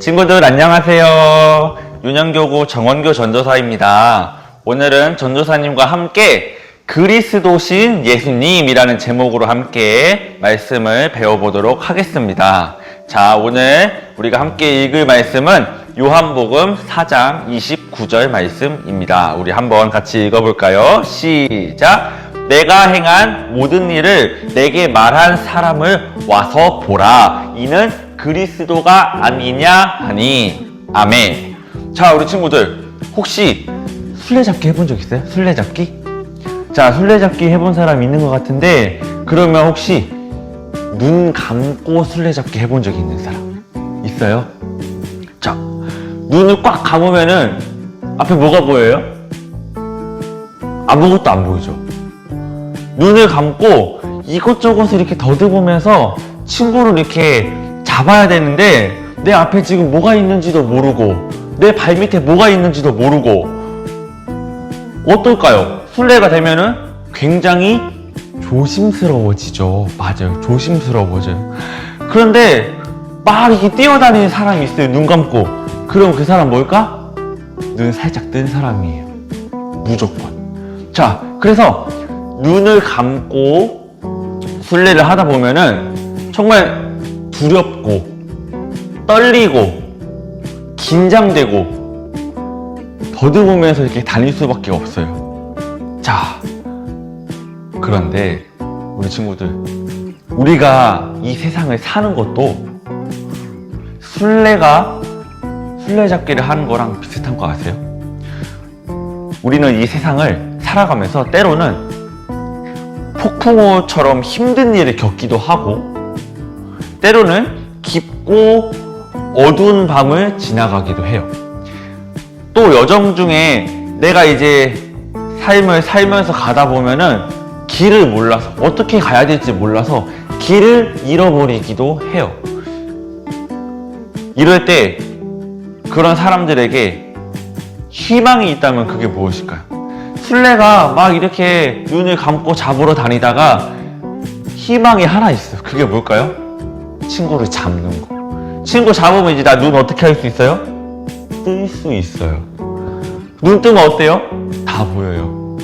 친구들 안녕하세요. 윤영교구 정원교 전도사입니다. 오늘은 전도사님과 함께 그리스도신 예수님이라는 제목으로 함께 말씀을 배워보도록 하겠습니다. 자, 오늘 우리가 함께 읽을 말씀은 요한복음 4장 29절 말씀입니다. 우리 한번 같이 읽어볼까요? 시작! 내가 행한 모든 일을 내게 말한 사람을 와서 보라. 이는 그리스도가 아니냐 하니. 아멘. 자, 우리 친구들 혹시 술래잡기 해본 적 있어요? 술래잡기? 자, 술래잡기 해본 사람 있는 것 같은데, 그러면 혹시 눈 감고 술래잡기 해본 적 있는 사람 있어요? 자, 눈을 꽉 감으면은 앞에 뭐가 보여요? 아무것도 안 보이죠? 눈을 감고 이것저것을 이렇게 더듬으면서 친구를 이렇게 잡아야 되는데, 내 앞에 지금 뭐가 있는지도 모르고 내 발밑에 뭐가 있는지도 모르고 어떨까요? 술래가 되면은 굉장히 조심스러워지죠. 맞아요, 조심스러워져요. 그런데 막 이렇게 뛰어다니는 사람이 있어요. 눈 감고. 그럼 그 사람 뭘까? 눈 살짝 뜬 사람이에요. 무조건. 자, 그래서 눈을 감고 술래를 하다 보면은 정말 두렵고 떨리고 긴장되고 더듬으면서 이렇게 다닐 수밖에 없어요. 자, 그런데 우리 친구들, 우리가 이 세상을 사는 것도 술래잡기를 하는 거랑 비슷한 거 아세요? 우리는 이 세상을 살아가면서 때로는 폭풍우처럼 힘든 일을 겪기도 하고, 때로는 깊고 어두운 밤을 지나가기도 해요. 또 여정 중에 내가 이제 삶을 살면서 가다 보면은 길을 몰라서, 어떻게 가야 될지 몰라서 길을 잃어버리기도 해요. 이럴 때 그런 사람들에게 희망이 있다면 그게 무엇일까요? 술래가 막 이렇게 눈을 감고 잡으러 다니다가 희망이 하나 있어요. 그게 뭘까요? 친구를 잡는 거. 친구 잡으면 이제 나 눈 어떻게 할 수 있어요? 뜰 수 있어요. 눈 뜨면 어때요? 다 보여요.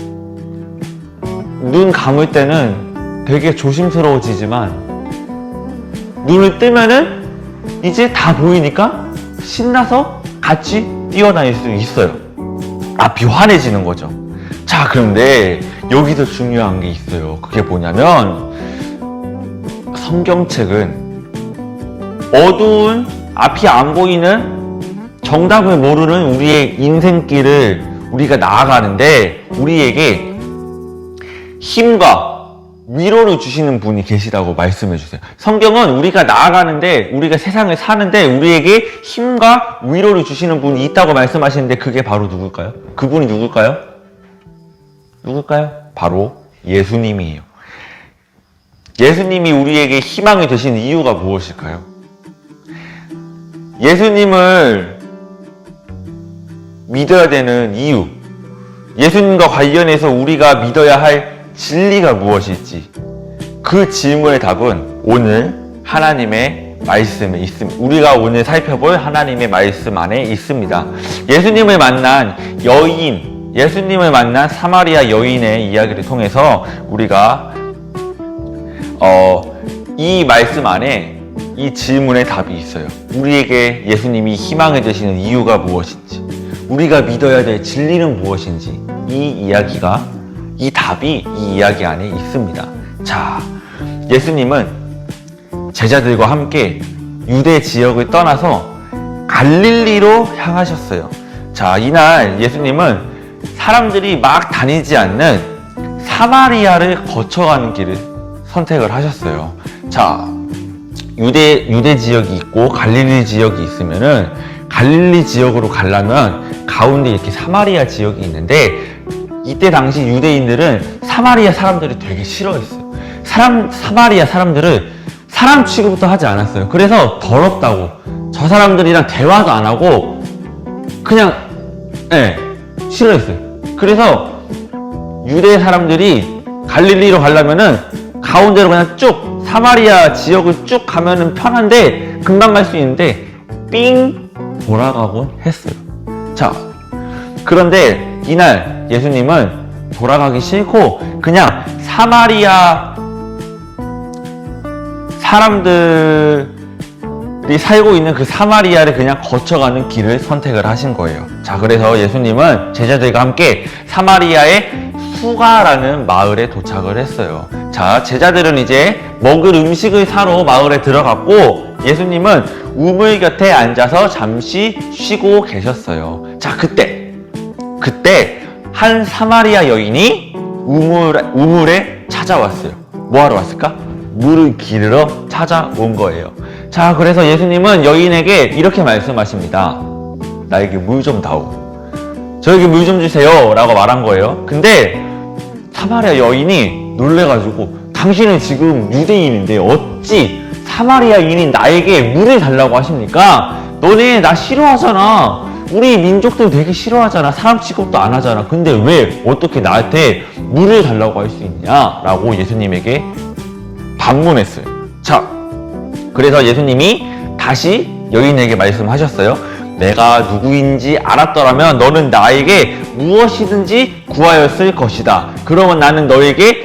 눈 감을 때는 되게 조심스러워지지만 눈을 뜨면은 이제 다 보이니까 신나서 같이 뛰어다닐 수 있어요. 앞이 환해지는 거죠. 자, 그런데 여기서 중요한 게 있어요. 그게 뭐냐면, 성경책은 어두운 앞이 안 보이는 정답을 모르는 우리의 인생길을 우리가 나아가는데 우리에게 힘과 위로를 주시는 분이 계시다고 말씀해 주세요. 성경은 우리가 나아가는데, 우리가 세상을 사는데 우리에게 힘과 위로를 주시는 분이 있다고 말씀하시는데, 그게 바로 누굴까요? 그분이 누굴까요? 바로 예수님이에요. 예수님이 우리에게 희망이 되신 이유가 무엇일까요? 예수님을 믿어야 되는 이유, 예수님과 관련해서 우리가 믿어야 할 진리가 무엇일지, 그 질문의 답은 오늘 하나님의 말씀에 있습니다. 우리가 오늘 살펴볼 하나님의 말씀 안에 있습니다. 예수님을 만난 사마리아 여인의 이야기를 통해서 우리가 이 말씀 안에 이 질문의 답이 있어요. 우리에게 예수님이 희망이 되시는 이유가 무엇인지, 우리가 믿어야 될 진리는 무엇인지, 이 답이 이 이야기 안에 있습니다. 자, 예수님은 제자들과 함께 유대 지역을 떠나서 갈릴리로 향하셨어요. 자, 이날 예수님은 사람들이 막 다니지 않는 사마리아를 거쳐가는 길을 선택을 하셨어요. 자, 유대 지역이 있고 갈릴리 지역이 있으면은, 갈릴리 지역으로 가려면 가운데 이렇게 사마리아 지역이 있는데, 이때 당시 유대인들은 사마리아 사람들을 되게 싫어했어요. 사마리아 사람들을 사람 취급부터 하지 않았어요. 그래서 더럽다고, 저 사람들이랑 대화도 안 하고 그냥 싫어했어요. 그래서 유대 사람들이 갈릴리로 가려면은 가운데로 그냥 쭉 사마리아 지역을 쭉 가면은 편한데, 금방 갈 수 있는데, 삥 돌아가곤 했어요. 자, 그런데 이날 예수님은 돌아가기 싫고 그냥 사마리아 사람들이 살고 있는 그 사마리아를 그냥 거쳐가는 길을 선택을 하신 거예요. 자, 그래서 예수님은 제자들과 함께 사마리아의 수가라는 마을에 도착을 했어요. 자, 제자들은 이제 먹을 음식을 사러 마을에 들어갔고 예수님은 우물 곁에 앉아서 잠시 쉬고 계셨어요. 자, 그때 한 사마리아 여인이 우물에 찾아왔어요. 뭐 하러 왔을까? 물을 기르러 찾아온 거예요. 자, 그래서 예수님은 여인에게 이렇게 말씀하십니다. 나에게 물 좀 다오. 저에게 물 좀 주세요. 라고 말한 거예요. 근데 사마리아 여인이 놀래가지고 당신은 지금 유대인인데 어찌 사마리아인인 나에게 물을 달라고 하십니까? 너네 나 싫어하잖아. 우리 민족들 되게 싫어하잖아. 사람 취급도 안 하잖아. 근데 왜 어떻게 나한테 물을 달라고 할 수 있냐? 라고 예수님에게 반문했어요. 자, 그래서 예수님이 다시 여인에게 말씀하셨어요. 내가 누구인지 알았더라면 너는 나에게 무엇이든지 구하였을 것이다. 그러면 나는 너에게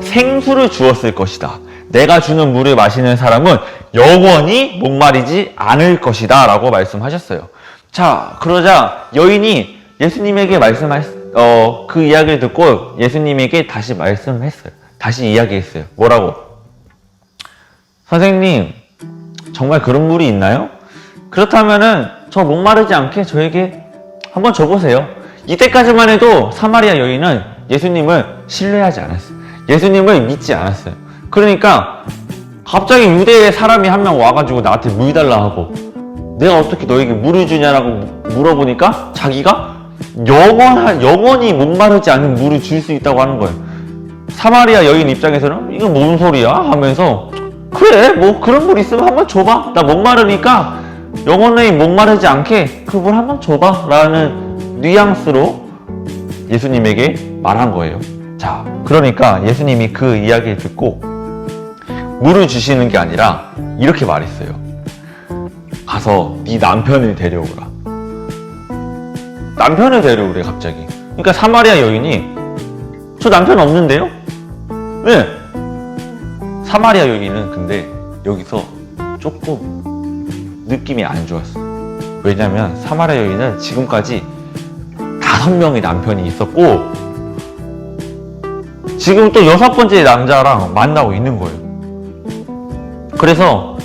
생수를 주었을 것이다. 내가 주는 물을 마시는 사람은 영원히 목마르지 않을 것이다. 라고 말씀하셨어요. 자, 그러자 여인이 예수님에게 그 이야기를 듣고 예수님에게 다시 말씀했어요. 다시 이야기했어요. 뭐라고? 선생님, 정말 그런 물이 있나요? 그렇다면은 저 목마르지 않게 저에게 한번 줘보세요. 이때까지만 해도 사마리아 여인은 예수님을 신뢰하지 않았어요. 예수님을 믿지 않았어요. 그러니까 갑자기 유대의 사람이 한 명 와가지고 나한테 물 달라 하고 내가 어떻게 너에게 물을 주냐라고 물어보니까 자기가 영원히 목마르지 않은 물을 줄 수 있다고 하는 거예요. 사마리아 여인 입장에서는 이건 뭔 소리야? 하면서 그래, 뭐 그런 물 있으면 한번 줘봐. 나 목마르니까 영원히 목마르지 않게 그 물 한번 줘봐 라는 뉘앙스로 예수님에게 말한 거예요. 자, 그러니까 예수님이 그 이야기를 듣고 물을 주시는 게 아니라 이렇게 말했어요. 가서 네 남편을 데려오라. 남편을 데려오래 갑자기. 그러니까 사마리아 여인이 저 남편 없는데요? 네. 사마리아 여인은 근데 여기서 조금 느낌이 안 좋았어. 왜냐면 사마리아 여인은 지금까지 5명의 남편이 있었고 지금 또 6번째 남자랑 만나고 있는 거예요. 그래서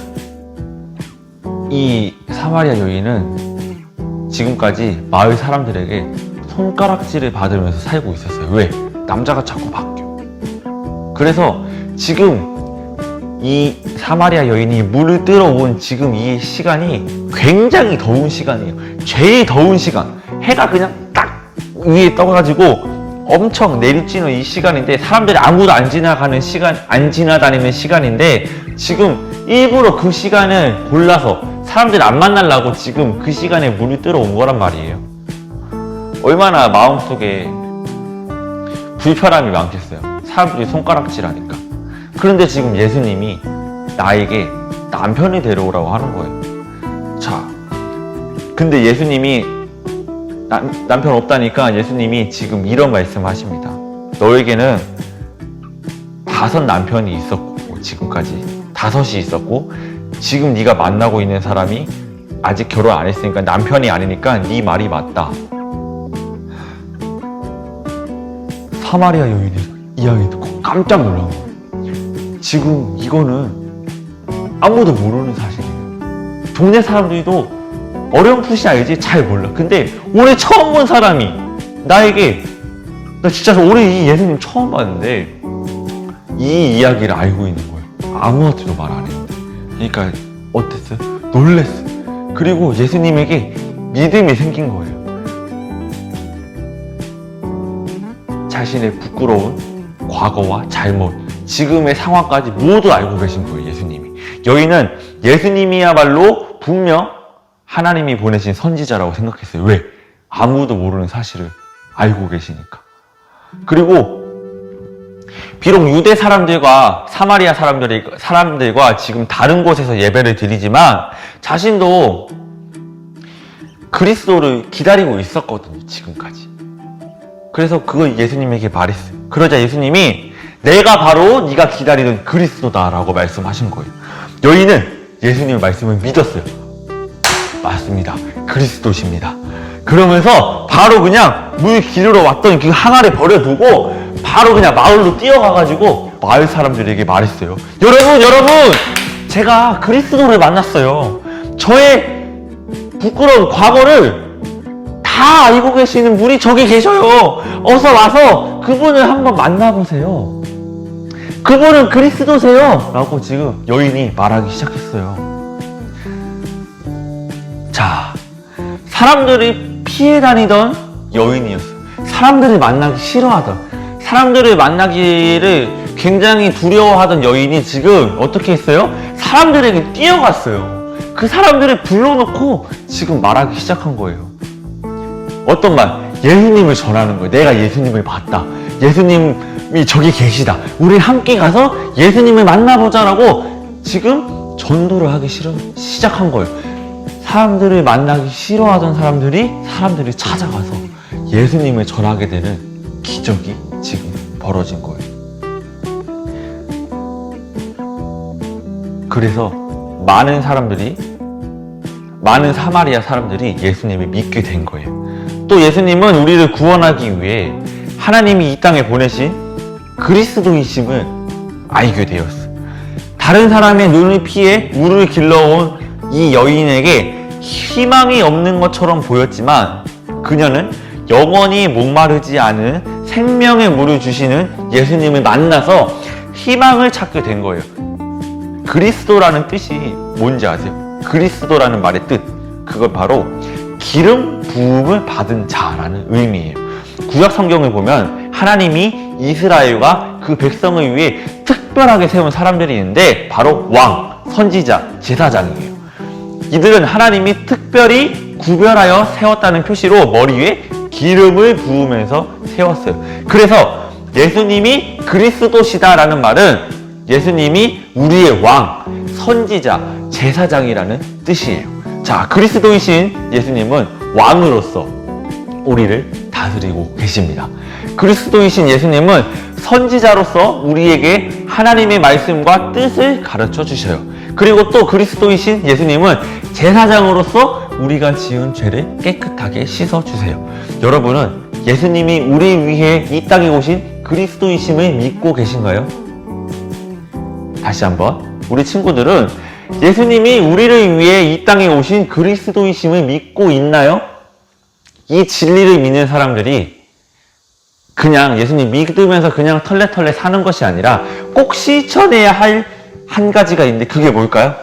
이 사마리아 여인은 지금까지 마을 사람들에게 손가락질을 받으면서 살고 있었어요. 왜? 남자가 자꾸 바뀌어. 그래서 지금 이 사마리아 여인이 물을 뜨러온 지금 이 시간이 굉장히 더운 시간이에요. 제일 더운 시간. 해가 그냥 딱 위에 떠가지고 엄청 내리쬐는 이 시간인데 사람들이 아무도 안 지나다니는 시간인데 지금 일부러 그 시간을 골라서 사람들이 안 만나려고 지금 그 시간에 물을 뜨러온 거란 말이에요. 얼마나 마음속에 불편함이 많겠어요. 사람들이 손가락질하니까. 그런데 지금 예수님이 나에게 남편이 데려오라고 하는 거예요. 자, 근데 예수님이 남편 없다니까 예수님이 지금 이런 말씀 하십니다. 너에게는 5 남편이 있었고 지금까지 5이 있었고 지금 네가 만나고 있는 사람이 아직 결혼 안 했으니까 남편이 아니니까 네 말이 맞다. 사마리아 여인이 이야기 듣고 깜짝 놀란 거예요. 지금 이거는 아무도 모르는 사실이에요. 동네 사람들도 어렴풋이 알지 잘 몰라. 근데 올해 처음 본 사람이 나에게 나 진짜 올해 이 예수님 처음 봤는데 이 이야기를 알고 있는 거예요. 아무한테도 말 안 했는데. 그러니까 어땠어요? 놀랬어요. 그리고 예수님에게 믿음이 생긴 거예요. 자신의 부끄러운 과거와 잘못, 지금의 상황까지 모두 알고 계신 거예요. 예수님이. 여인은 예수님이야말로 분명 하나님이 보내신 선지자라고 생각했어요. 왜? 아무도 모르는 사실을 알고 계시니까. 그리고 비록 유대 사람들과 사마리아 사람들과 지금 다른 곳에서 예배를 드리지만 자신도 그리스도를 기다리고 있었거든요, 지금까지. 그래서 그걸 예수님에게 말했어요. 그러자 예수님이 내가 바로 네가 기다리던 그리스도다라고 말씀하신 거예요. 여인은 예수님의 말씀을 믿었어요. 맞습니다. 그리스도십니다. 그러면서 바로 그냥 물 기르러 왔던 그 항아리 버려두고 바로 그냥 마을로 뛰어가가지고 마을 사람들에게 말했어요. 여러분! 제가 그리스도를 만났어요. 저의 부끄러운 과거를 다 알고 계시는 분이 저기 계셔요. 어서 와서 그분을 한번 만나보세요. 그분은 그리스도세요. 라고 지금 여인이 말하기 시작했어요. 자, 사람들이 피해 다니던 여인이었어요. 사람들을 만나기 싫어하던, 사람들을 만나기를 굉장히 두려워하던 여인이 지금 어떻게 했어요? 사람들에게 뛰어갔어요. 그 사람들을 불러놓고 지금 말하기 시작한 거예요. 어떤 말? 예수님을 전하는 거예요. 내가 예수님을 봤다. 예수님이 저기 계시다. 우리 함께 가서 예수님을 만나보자라고 지금 전도를 하기 시작한 거예요. 사람들을 만나기 싫어하던 사람들이 찾아가서 예수님을 전하게 되는 기적이 지금 벌어진 거예요. 그래서 많은 사마리아 사람들이 예수님을 믿게 된 거예요. 또 예수님은 우리를 구원하기 위해 하나님이 이 땅에 보내신 그리스도이심을 알게 되었어요. 다른 사람의 눈을 피해 물을 길러온 이 여인에게 희망이 없는 것처럼 보였지만 그녀는 영원히 목마르지 않은 생명의 물을 주시는 예수님을 만나서 희망을 찾게 된 거예요. 그리스도라는 뜻이 뭔지 아세요? 그리스도라는 말의 뜻, 그건 바로 기름 부음을 받은 자라는 의미예요. 구약 성경을 보면 하나님이 이스라엘과 그 백성을 위해 특별하게 세운 사람들이 있는데 바로 왕, 선지자, 제사장이에요. 이들은 하나님이 특별히 구별하여 세웠다는 표시로 머리 위에 기름을 부으면서 세웠어요. 그래서 예수님이 그리스도시다라는 말은 예수님이 우리의 왕, 선지자, 제사장이라는 뜻이에요. 자, 그리스도이신 예수님은 왕으로서 우리를 다스리고 계십니다. 그리스도이신 예수님은 선지자로서 우리에게 하나님의 말씀과 뜻을 가르쳐 주셔요. 그리고 또 그리스도이신 예수님은 제사장으로서 우리가 지은 죄를 깨끗하게 씻어 주세요. 여러분은 예수님이 우리 위해 이 땅에 오신 그리스도이심을 믿고 계신가요? 다시 한번, 우리 친구들은 예수님이 우리를 위해 이 땅에 오신 그리스도이심을 믿고 있나요? 이 진리를 믿는 사람들이 그냥 예수님 믿으면서 그냥 털레털레 사는 것이 아니라 꼭 실천해야 할 한 가지가 있는데 그게 뭘까요?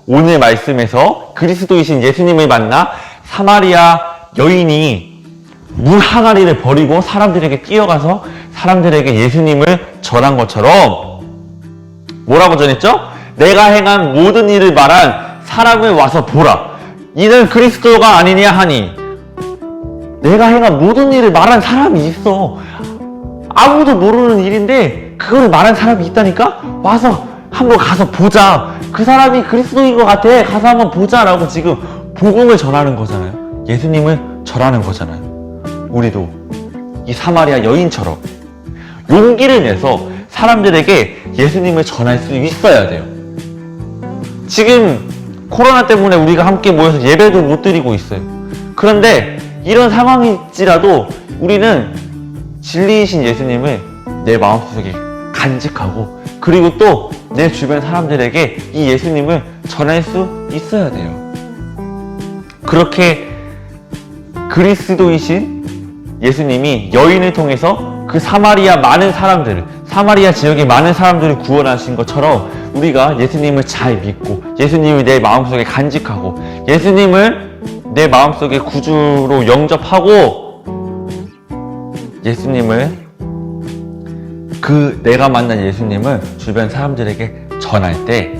오늘 말씀에서 그리스도이신 예수님을 만나 사마리아 여인이 물 항아리를 버리고 사람들에게 뛰어가서 사람들에게 예수님을 전한 것처럼 뭐라고 전했죠? 내가 행한 모든 일을 말한 사람을 와서 보라. 이는 그리스도가 아니냐 하니. 내가 행한 모든 일을 말한 사람이 있어. 아무도 모르는 일인데 그거를 말한 사람이 있다니까? 와서 한번 가서 보자. 그 사람이 그리스도인 것 같아. 가서 한번 보자라고 지금 복음을 전하는 거잖아요. 예수님을 전하는 거잖아요. 우리도 이 사마리아 여인처럼 용기를 내서 사람들에게 예수님을 전할 수 있어야 돼요. 지금 코로나 때문에 우리가 함께 모여서 예배도 못 드리고 있어요. 그런데 이런 상황일지라도 우리는 진리이신 예수님을 내 마음속에 간직하고 그리고 또 내 주변 사람들에게 이 예수님을 전할 수 있어야 돼요. 그렇게 그리스도이신 예수님이 여인을 통해서 그 사마리아 지역의 많은 사람들을 구원하신 것처럼 우리가 예수님을 잘 믿고 예수님을 내 마음속에 간직하고 예수님을 내 마음속에 구주로 영접하고 예수님을 내가 만난 예수님을 주변 사람들에게 전할 때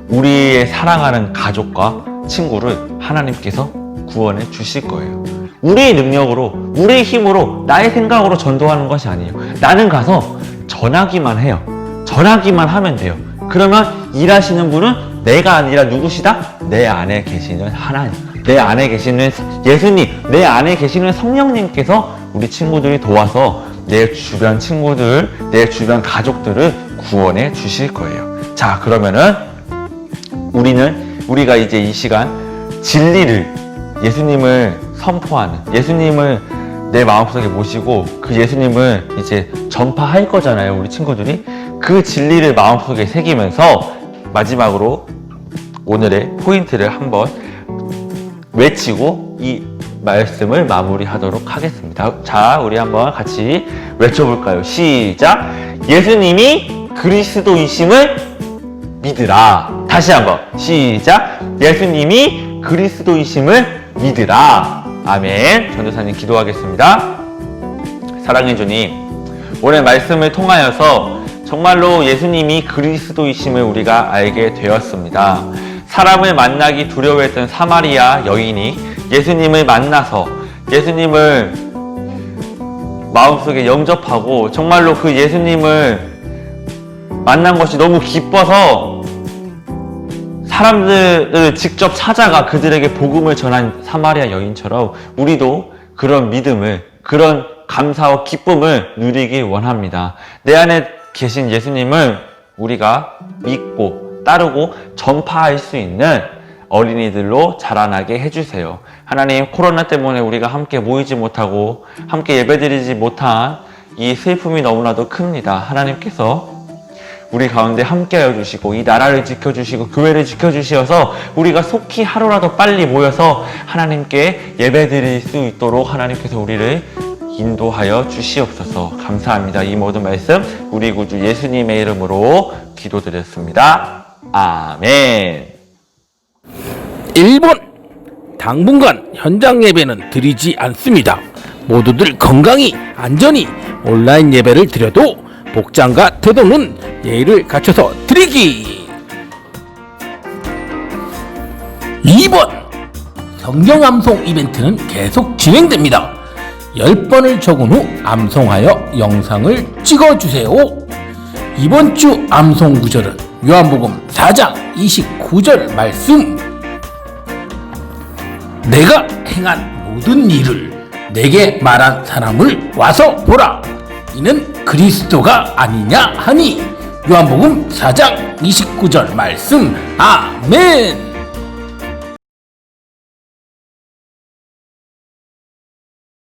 우리의 사랑하는 가족과 친구를 하나님께서 구원해 주실 거예요. 우리의 능력으로, 우리의 힘으로, 나의 생각으로 전도하는 것이 아니에요. 나는 가서 전하기만 해요. 전하기만 하면 돼요. 그러면 일하시는 분은 내가 아니라 누구시다? 내 안에 계시는 하나님, 내 안에 계시는 예수님, 내 안에 계시는 성령님께서 우리 친구들이 도와서 내 주변 친구들, 내 주변 가족들을 구원해 주실 거예요. 자, 그러면은 우리가 이제 이 시간 진리를, 예수님을 선포하는, 예수님을 내 마음속에 모시고 그 예수님을 이제 전파할 거잖아요, 우리 친구들이. 그 진리를 마음속에 새기면서 마지막으로 오늘의 포인트를 한번 외치고 이 말씀을 마무리하도록 하겠습니다. 자, 우리 한번 같이 외쳐볼까요? 시작! 예수님이 그리스도이심을 믿으라. 다시 한번 시작! 예수님이 그리스도이심을 믿으라. 아멘. 전도사님 기도하겠습니다. 사랑해 주님, 오늘 말씀을 통하여서 정말로 예수님이 그리스도이심을 우리가 알게 되었습니다. 사람을 만나기 두려워했던 사마리아 여인이 예수님을 만나서 예수님을 마음속에 영접하고 정말로 그 예수님을 만난 것이 너무 기뻐서 사람들을 직접 찾아가 그들에게 복음을 전한 사마리아 여인처럼 우리도 그런 믿음을, 그런 감사와 기쁨을 누리길 원합니다. 내 안에 계신 예수님을 우리가 믿고 따르고 전파할 수 있는 어린이들로 자라나게 해주세요. 하나님, 코로나 때문에 우리가 함께 모이지 못하고 함께 예배드리지 못한 이 슬픔이 너무나도 큽니다. 하나님께서 우리 가운데 함께하여 주시고 이 나라를 지켜주시고 교회를 지켜주시어서 우리가 속히 하루라도 빨리 모여서 하나님께 예배드릴 수 있도록 하나님께서 우리를 인도하여 주시옵소서. 감사합니다. 이 모든 말씀 우리 구주 예수님의 이름으로 기도드렸습니다. 아멘. 1번, 당분간 현장 예배는 드리지 않습니다. 모두들 건강히 안전히 온라인 예배를 드려도 복장과 태도는 예의를 갖춰서 드리기. 2번, 성경 암송 이벤트는 계속 진행됩니다. 10번을 적은 후 암송하여 영상을 찍어주세요. 이번 주 암송 구절은 요한복음 4장 29절 말씀. 내가 행한 모든 일을 내게 말한 사람을 와서 보라. 이는 그리스도가 아니냐 하니. 요한복음 4장 29절 말씀. 아멘.